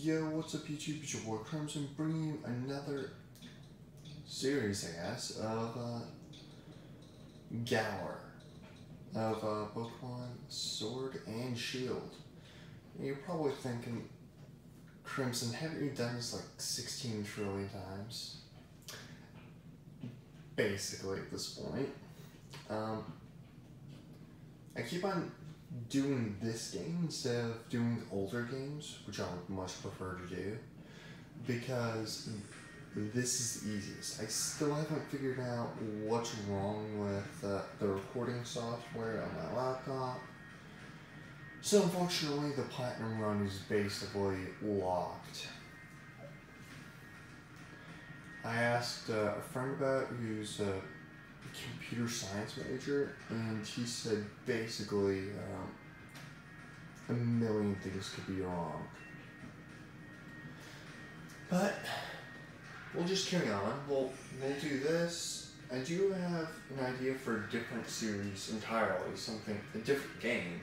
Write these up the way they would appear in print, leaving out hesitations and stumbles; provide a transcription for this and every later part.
Yo, what's up YouTube? It's your boy Crimson bringing you another series, I guess, of Galar, of Pokemon Sword and Shield. And you're probably thinking, Crimson, haven't you done this like 16 trillion times? Basically at this point. I keep on doing this game instead of doing the older games, which I would much prefer to do, because this is the easiest. I still haven't figured out what's wrong with the recording software on my laptop, so unfortunately the Platinum run is basically locked. I asked a friend about it who's a computer science major, and he said basically a million things could be wrong. But we'll just carry on. We'll do this. I do have an idea for a different series entirely, a different game.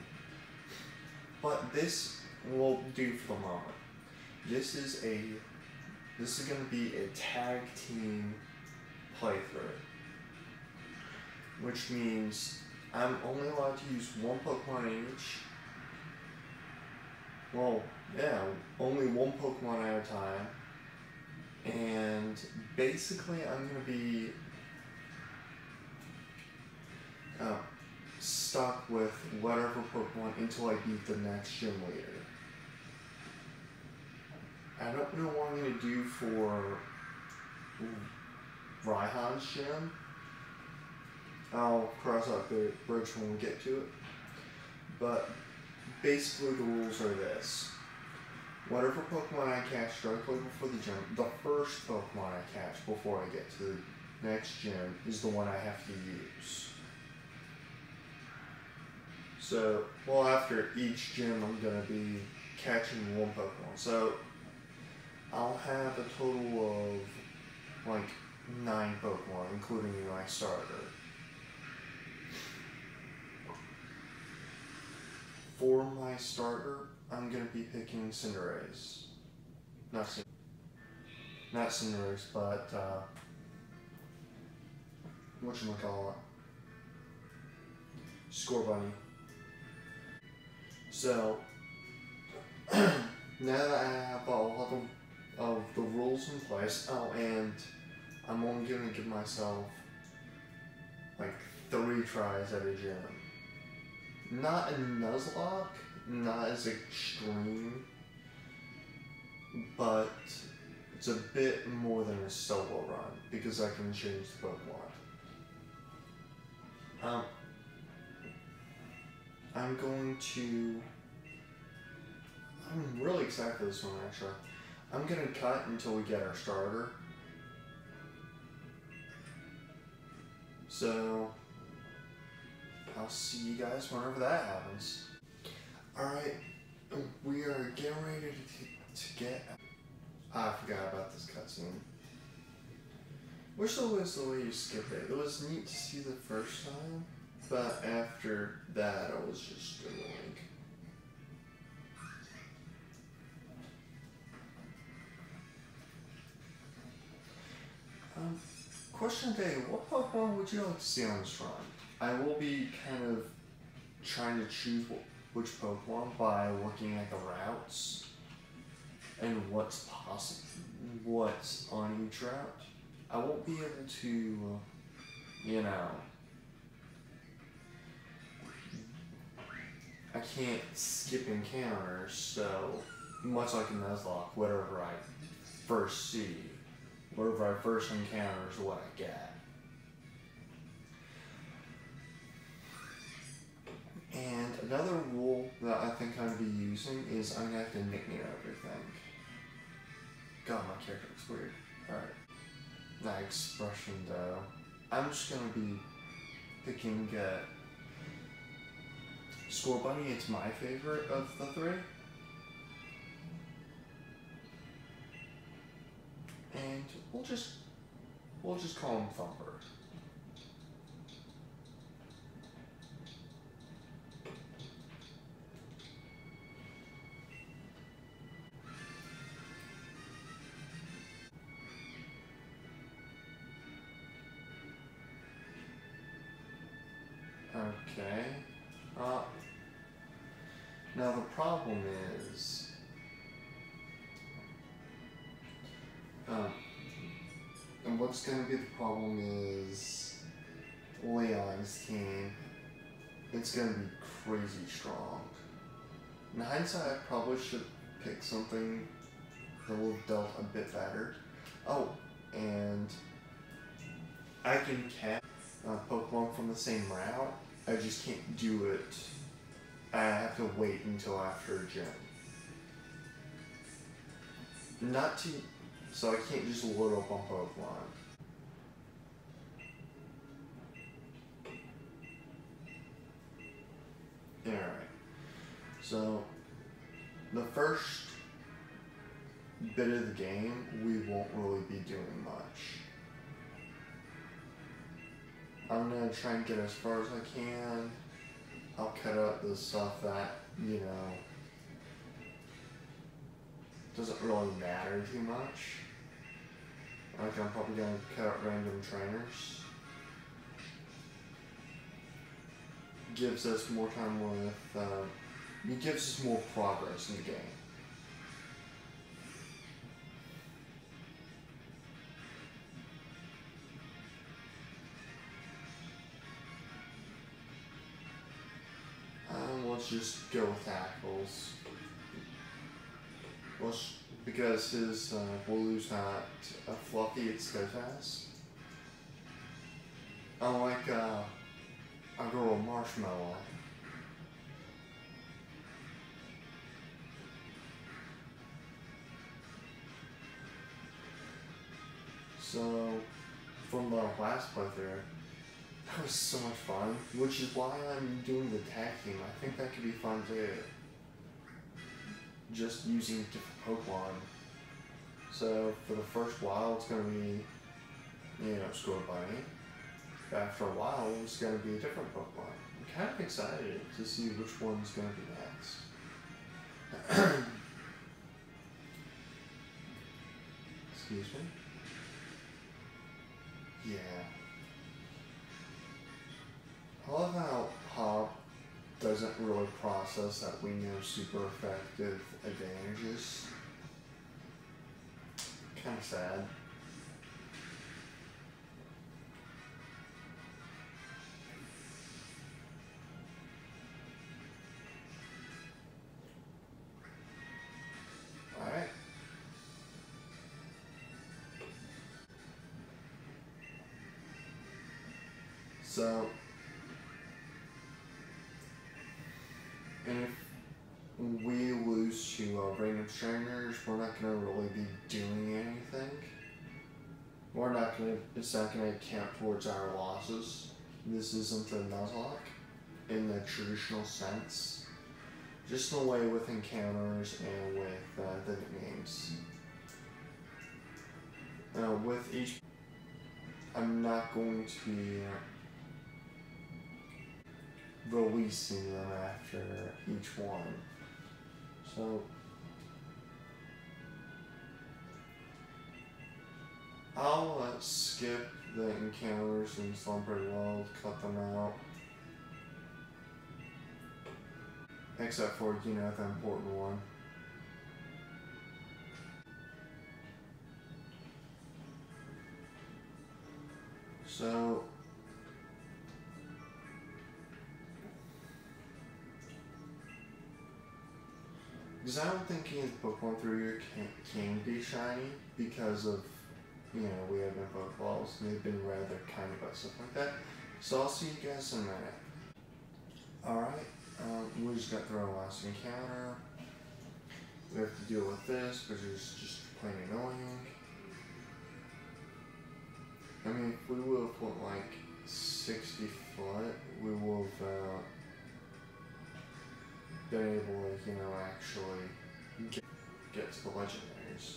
But this we'll do for the moment. This is going to be a tag team playthrough, which means I'm only allowed to use one Pokemon each. Well, yeah, only one Pokemon at a time. And basically I'm going to be stuck with whatever Pokemon until I beat the next gym leader. I don't know what I'm going to do for Raihan's gym. I'll cross out the bridge when we get to it. But basically the rules are this. Whatever Pokemon I catch directly before the gym, the first Pokemon I catch before I get to the next gym is the one I have to use. So, well, after each gym I'm going to be catching one Pokemon. So, I'll have a total of like 9 Pokemon, including my starter. For my starter, I'm going to be picking Cinderace. Not Cinderace, but whatchamacallit? Scorbunny. So, now that I have a lot of the rules in place, and I'm only going to give myself like 3 tries at a gym. Not a Nuzlocke, not as extreme, but it's a bit more than a solo run because I can change the Pokemon. I'm really excited for this one actually. I'm going to cut until we get our starter. So I'll see you guys whenever that happens. Alright, we are getting ready to get... I forgot about this cutscene. Wish there was the way you skip it. It was neat to see the first time, but after that I was just annoying. Question today, what Pokemon would you like to see on this run? I will be kind of trying to choose which Pokemon by looking at the routes and what's on each route. I won't be able to, I can't skip encounters, so much like in Nuzlocke, whatever I first see, whatever I first encounter is what I get. And another rule that I think I'm going to be using is I'm going to have to nickname everything. God, my character looks weird. Alright. That expression though. I'm just going to be picking Scorbunny. It's my favorite of the 3. And we'll just call him Thumper. Okay. Uh, Now the problem is, and what's going to be the problem is Leon's team. It's going to be crazy strong. In hindsight, I probably should pick something that will have dealt a bit better. Oh, and I can catch Pokemon from the same route. I just can't do it. I have to wait until after a gym. Not to, so I can't just load up on Pokemon. Alright. So, the first bit of the game, we won't really be doing much. I'm gonna try and get as far as I can. I'll cut out the stuff that, you know, doesn't really matter too much. Like, I'm probably gonna cut out random trainers. Gives us more time with, it gives us more progress in the game. Let's just go with tackles. Because his blue's not fluffy, it's go fast. Unlike a girl marshmallow. So, from the last playthrough, that was so much fun, which is why I'm doing the tag team. I think that could be fun too. Just using different Pokemon. So for the first while, it's going to be, you know, Score Bunny. But after a while, it's going to be a different Pokemon. I'm kind of excited to see which one's going to be next. Excuse me? Yeah. I love how Hop doesn't really process that we know super effective advantages. Kind of sad. Alright. So, and if we lose to random trainers, we're not going to really be doing anything. We're not going to, it's not going to count towards our losses. This isn't a Nuzlocke in the traditional sense. Just in a way with encounters and with the nicknames. With each, I'm not going to be releasing them after each one. So I'll skip the encounters and Slumber World, cut them out. Except for, you know, the important one. So because I don't think any of the Pokemon through here can be shiny because of, you know, we have no Pokeballs and they've been rather kind about stuff like that. So I'll see you guys in a minute. Alright, we just got through our last encounter. We have to deal with this, which is just plain annoying. I mean, if we would have put like 60 foot, we would have been able to, you know, actually get to the legendaries.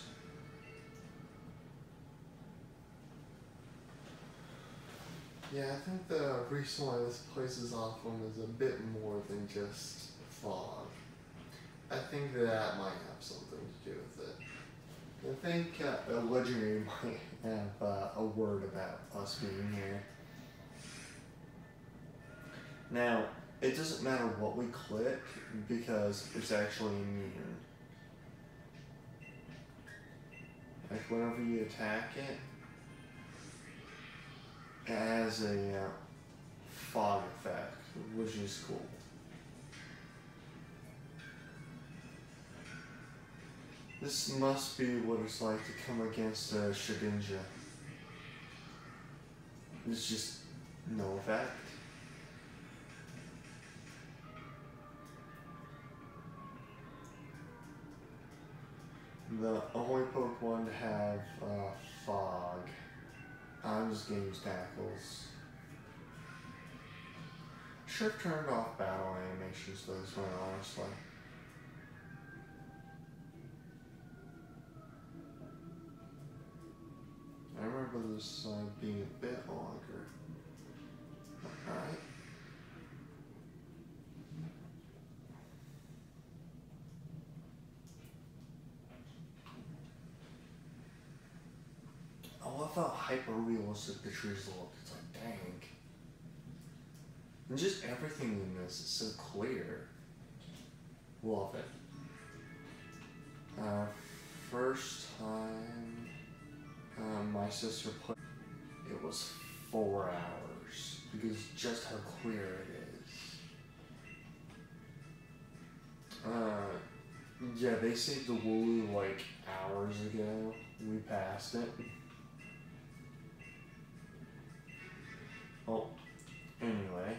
Yeah, I think the reason why this place is awesome is a bit more than just fog. I think that might have something to do with it. I think a legendary might have a word about us being here. Now, it doesn't matter what we click because it's actually immune. Like whenever you attack it, it has a fog effect, which is cool. This must be what it's like to come against a Shedinja. There's just no effect. The only Pokemon to have fog. I'm just gonna use tackles. Should have turned off battle animations though, this one, honestly. I remember this being a bit longer. Alright. I love how hyper realistic the trees look. It's like, dang. And just everything in this is so clear. Love it. First time my sister played, it was 4 hours because just how clear it is. Yeah, they saved the Wooloo like hours ago. We passed it. Oh, anyway.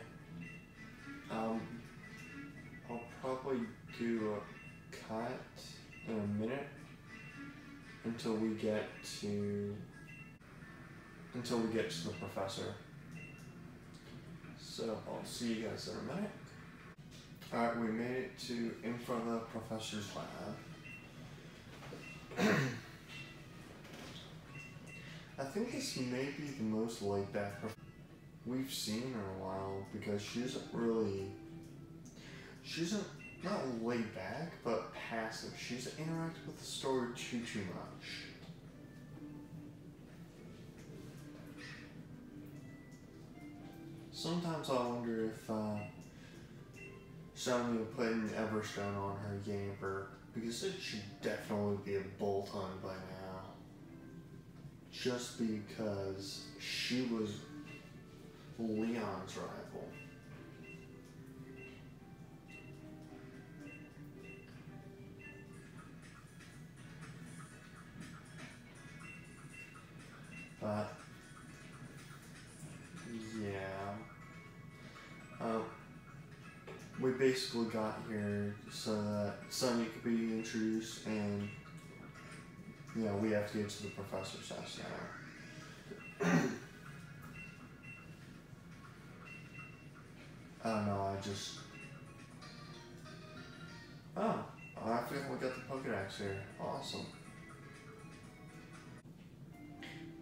I'll probably do a cut in a minute until we get to the professor. So I'll see you guys in a minute. Alright, we made it to in front of the professor's lab. I think this may be the most laid back we've seen in a while because she isn't not laid back, but passive. She's interacted with the story too much. Sometimes I wonder if Sony would put an Everstone on her Yamper, because it should definitely be a bolt-on by now. Just because she was Leon's rival. But yeah, we basically got here so that Sunny could be introduced, and you know, we have to get to the professor's house now. I don't know, I think we got the Pokédex here. Awesome.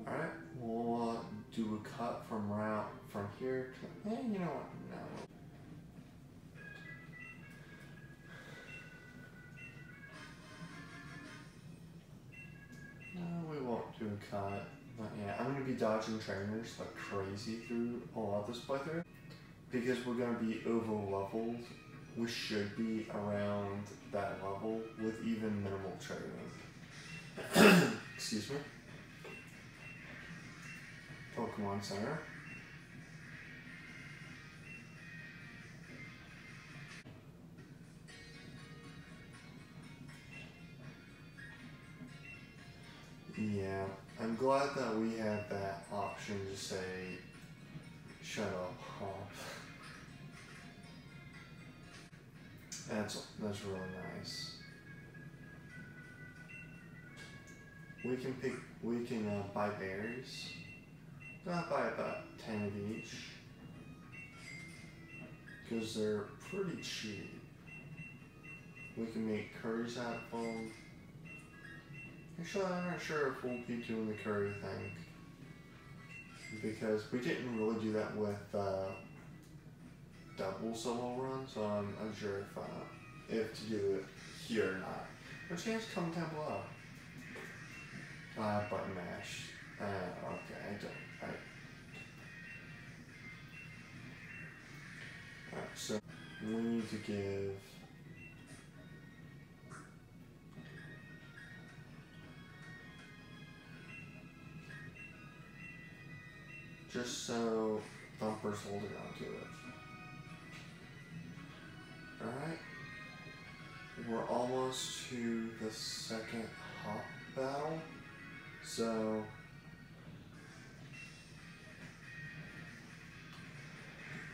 Alright, we'll do a cut from here to, you know what, no. No, we won't do a cut, but yeah, I'm going to be dodging trainers like crazy through a lot of this playthrough. Because we're going to be over leveled, we should be around that level with even minimal training. Excuse me. Pokemon Center. Yeah, I'm glad that we have that option to say, shut up, hop. That's really nice. We can buy berries. I'll buy about 10 of each, because they're pretty cheap. We can make curries out of them. Actually, I'm not sure if we'll be doing the curry thing, because we didn't really do that with double solo run, so I'm unsure if to do it here or not. Which guys comment down below. Button mash. Okay, I don't. so we need to give just so Thumper's holding on to it. Alright. We're almost to the second hop battle. So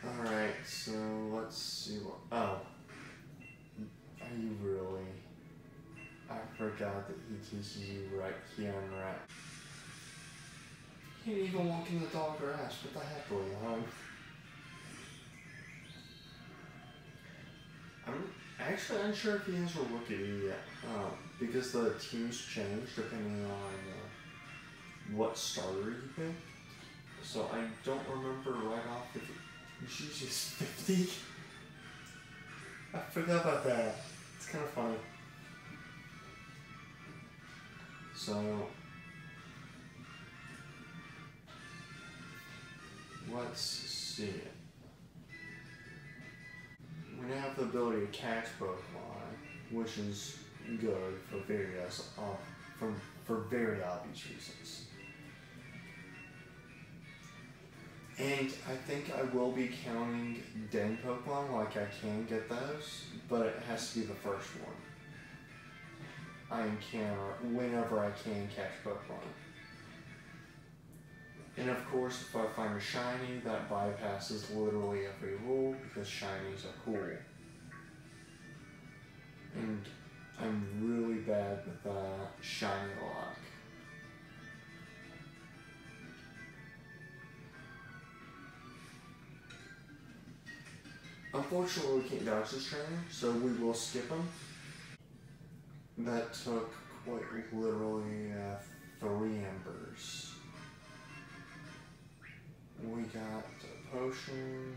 alright, so let's see what are you really? I forgot that he teaches you right here and right. You can't even walk in the tall grass. What the heck, Leon? I'm actually unsure if he has a rookie yet, because the teams change depending on what starter you pick. So I don't remember right off if he's just 50. I forgot about that. It's kind of funny. So let's see. We now have the ability to catch Pokemon, which is good for various for very obvious reasons. And I think I will be counting den Pokemon, like I can get those, but it has to be the first one I encounter whenever I can catch Pokemon. And of course, if I find a shiny, that bypasses literally every rule because shinies are cool. And I'm really bad with shiny luck. Unfortunately, we can't dodge this trainer, so we will skip him. That took quite literally 3 embers. We got a potion.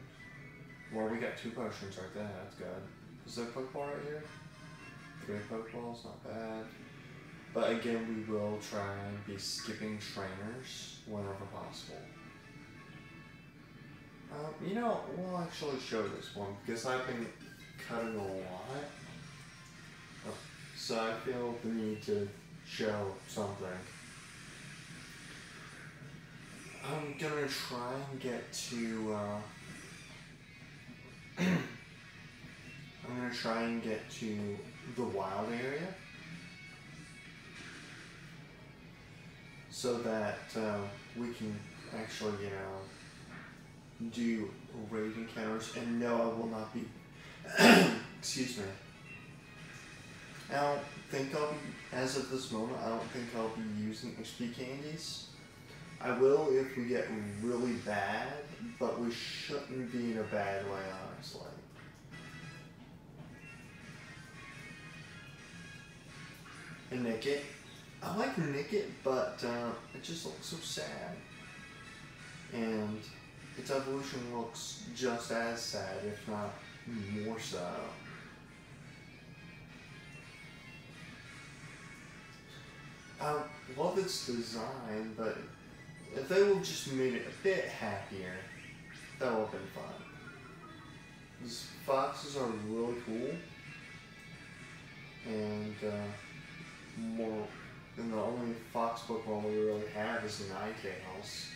Well, we got 2 potions right there. That's good. Is there a Pokeball right here? 3 Pokeballs, not bad. But again, we will try and be skipping trainers whenever possible. You know, we'll actually show this one because I've been cutting a lot. So I feel the need to show something. I'm gonna try and get to, I'm gonna try and get to the wild area. So that, we can actually, you know, do raid encounters, and no, I will not be, excuse me. I don't think I'll be, as of this moment, I don't think I'll be using XP candies. I will if we get really bad, but we shouldn't be in a bad way, honestly. And Nickit. I like Nickit, but it just looks so sad. And its evolution looks just as sad, if not more so. I love its design, but if they would just made it a bit happier, that would have been fun. These foxes are really cool, and more. And the only fox Pokemon we really have is an Ike-House.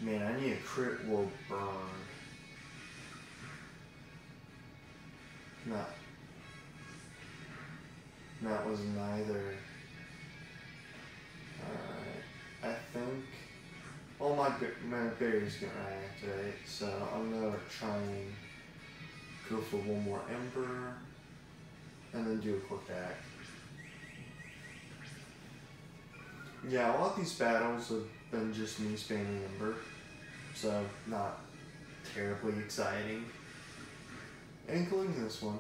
Man, I need a crit will burn. No. That was neither. Alright. I think. Well, my berry's gonna activate, so I'm gonna try and go for one more Ember. And then do a quick attack. Yeah, a lot of these battles have been just me spamming Ember, so not terribly exciting. Including this one.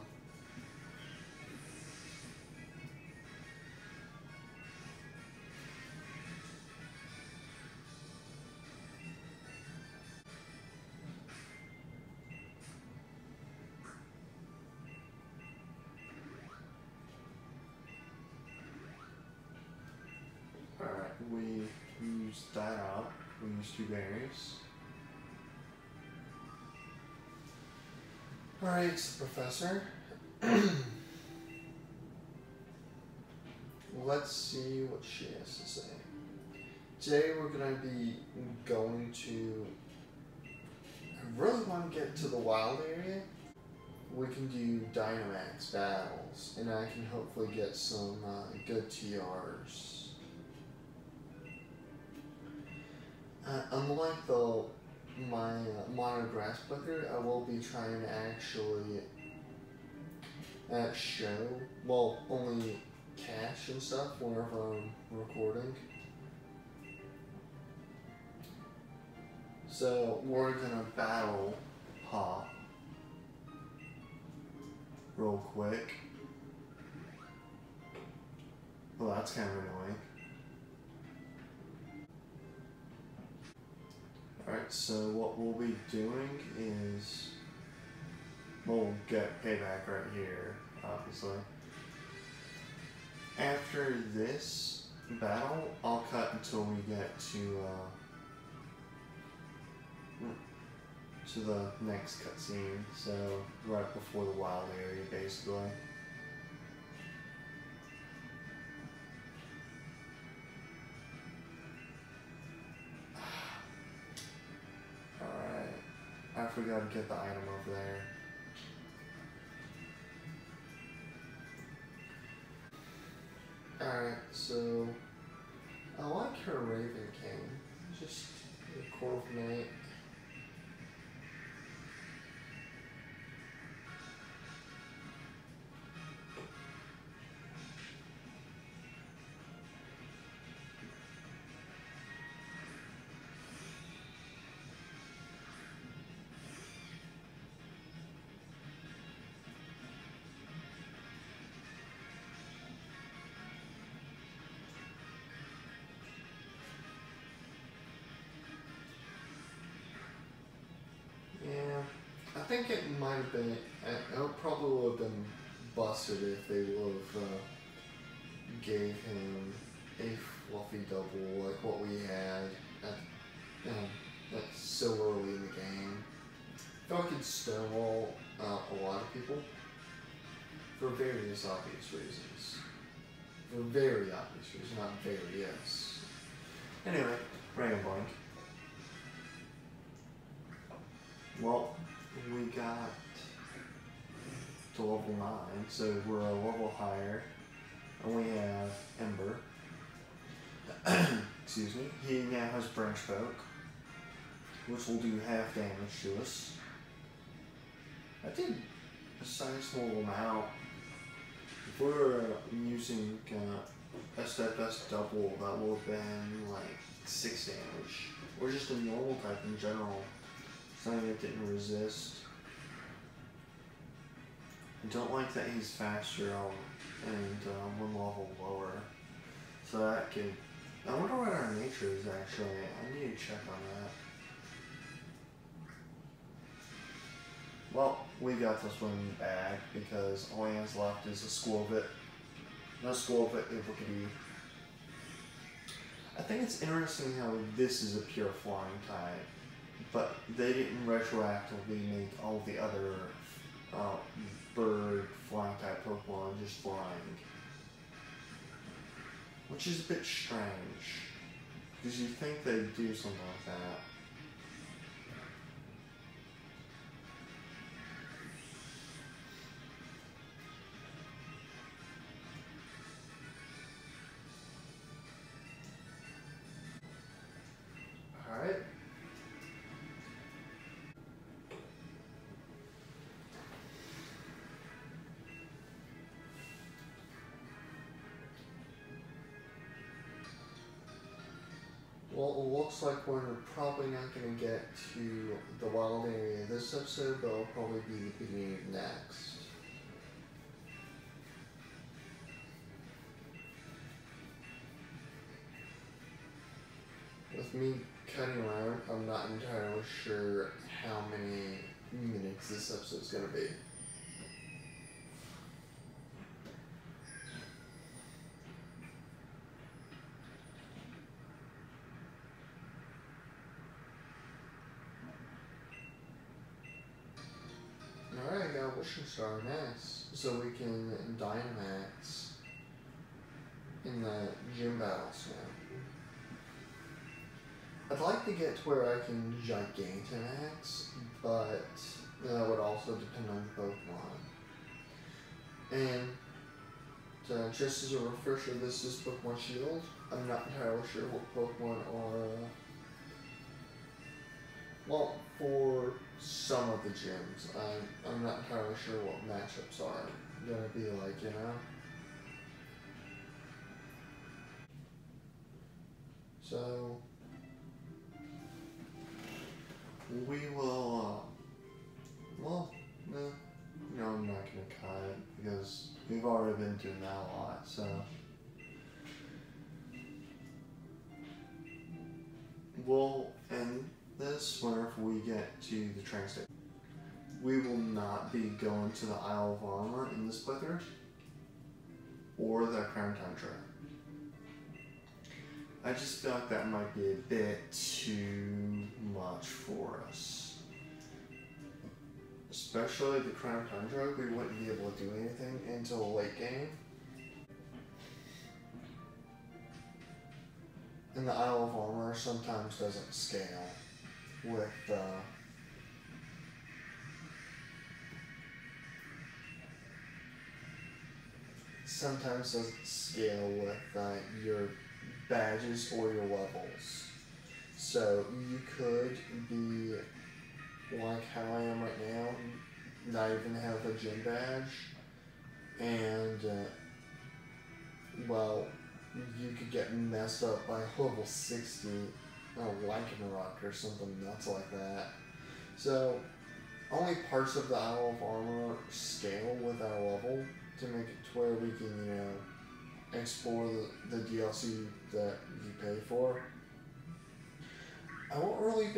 Alright, we use that up. We use 2 berries. Alright, Professor. Let's see what she has to say. Today we're going to be going to... I really want to get to the wild area. We can do Dynamax battles, and I can hopefully get some good TRs. Unlike my mono grass clicker, I will be trying to actually show, well, only cache and stuff whenever I'm recording. So we're gonna battle Pop real quick. Well, that's kind of annoying. Alright, so what we'll be doing is we'll get payback right here, obviously. After this battle, I'll cut until we get to the next cutscene, so right before the wild area, basically. Alright, I forgot to get the item over there. Alright, so I like her Raven King. Just a Corviknight. I think it might have been, it probably would have been busted if they would have gave him a fluffy double like what we had at so early in the game. I feel like it'd stonewall a lot of people for various obvious reasons. For very obvious reasons, not various. Anyway, Dragon Blank. Well, we got to level 9, so we're a level higher, and we have Ember. Excuse me. He now has Branch Poke, which will do half damage to us. I did a sizable amount. If we were using a step-best double, that would have been like 6 damage, or just a normal type in general. Something that didn't resist. I don't like that he's faster and 1 level lower. So that could... I wonder what our nature is actually. I need to check on that. Well, we got this one back because all he has left is a Squirvit. No Squirvit, it would be... I think it's interesting how this is a pure flying type. But they didn't retroactively make all the other bird flying type Pokemon just flying. Which is a bit strange. Because you think they'd do something like that. Alright. Well, it looks like we're probably not going to get to the wild area this episode, but it'll probably be the beginning of next. With me cutting around, I'm not entirely sure how many minutes this episode's going to be. Ocean Star, nice. So we can Dynamax in the gym battles now. I'd like to get to where I can Gigantamax, but that would also depend on the Pokemon. And just as a refresher, this is Pokemon Shield. I'm not entirely sure what Pokemon are, well, for some of the gyms. I'm not entirely sure what matchups are gonna be like, you know? So, we will, well, no, I'm not gonna cut it because we've already been doing that a lot, so. We'll end this whenever we get to the train station. We will not be going to the Isle of Armor in this playthrough, or the Crown Tundra. I just feel like that might be a bit too much for us. Especially the Crown Tundra, we wouldn't be able to do anything until the late game. And the Isle of Armor sometimes doesn't scale with your badges or your levels. So you could be like how I am right now, not even have a gym badge, and well, you could get messed up by level 60, Lycanroc or something nuts like that. So only parts of the Isle of Armor scale with our level to make it to where we can, you know, explore the DLC that you pay for. I won't really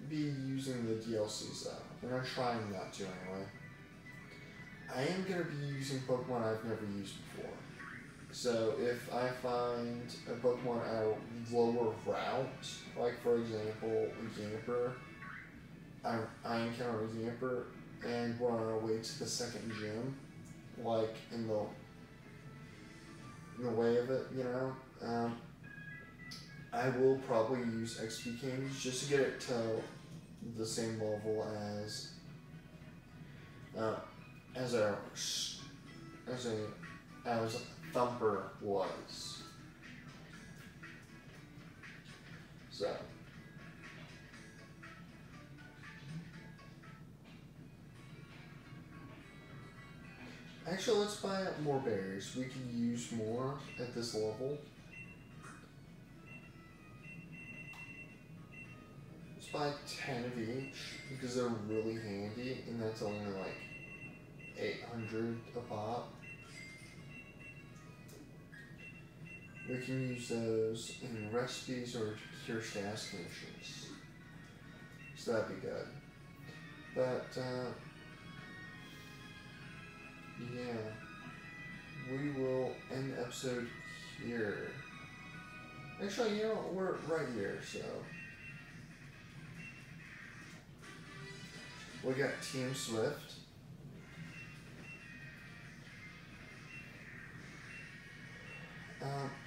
be using the DLCs though. I'm gonna try not to anyway. I am gonna be using Pokemon I've never used before. So if I find a Pokemon at a lower route, like for example Yamper, I encounter Yamper and we're on our way to the second gym, like in the way of it, you know, I will probably use XP Kings just to get it to the same level as Thumper was. So actually, let's buy up more berries. We can use more at this level. Let's buy 10 of each because they're really handy, and that's only like 800 a pop. We can use those in recipes or to cure status conditions. So that'd be good. But, yeah. We will end the episode here. Actually, you know, we're right here, so. We got Team Swift.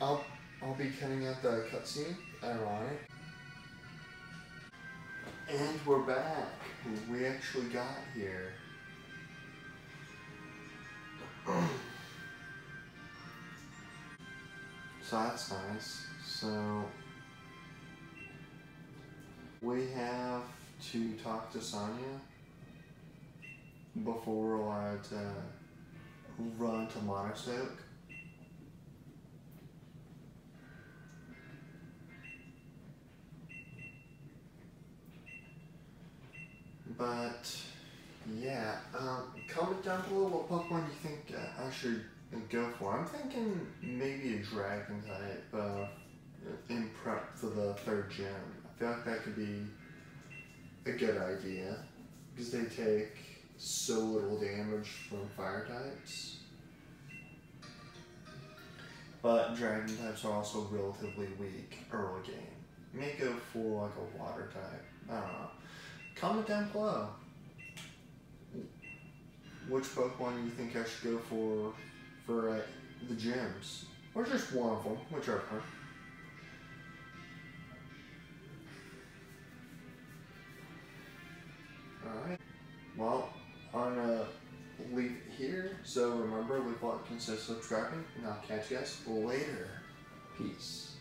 I'll be cutting out the cutscene, ironic. And we're back. We actually got here. So that's nice. So we have to talk to Sonia before we're allowed to run to Motostoke. But yeah, comment down below what Pokemon you think I should go for. I'm thinking maybe a Dragon type in prep for the third gym. I feel like that could be a good idea because they take so little damage from fire types. But Dragon types are also relatively weak early game. May go for like a water type. I don't know. Comment down below. which Pokemon you think I should go for the gyms, or just one of them, whichever. All right. Well, I'm gonna leave it here. So remember, leave a like, consider subscribing, and I'll catch you guys later. Peace.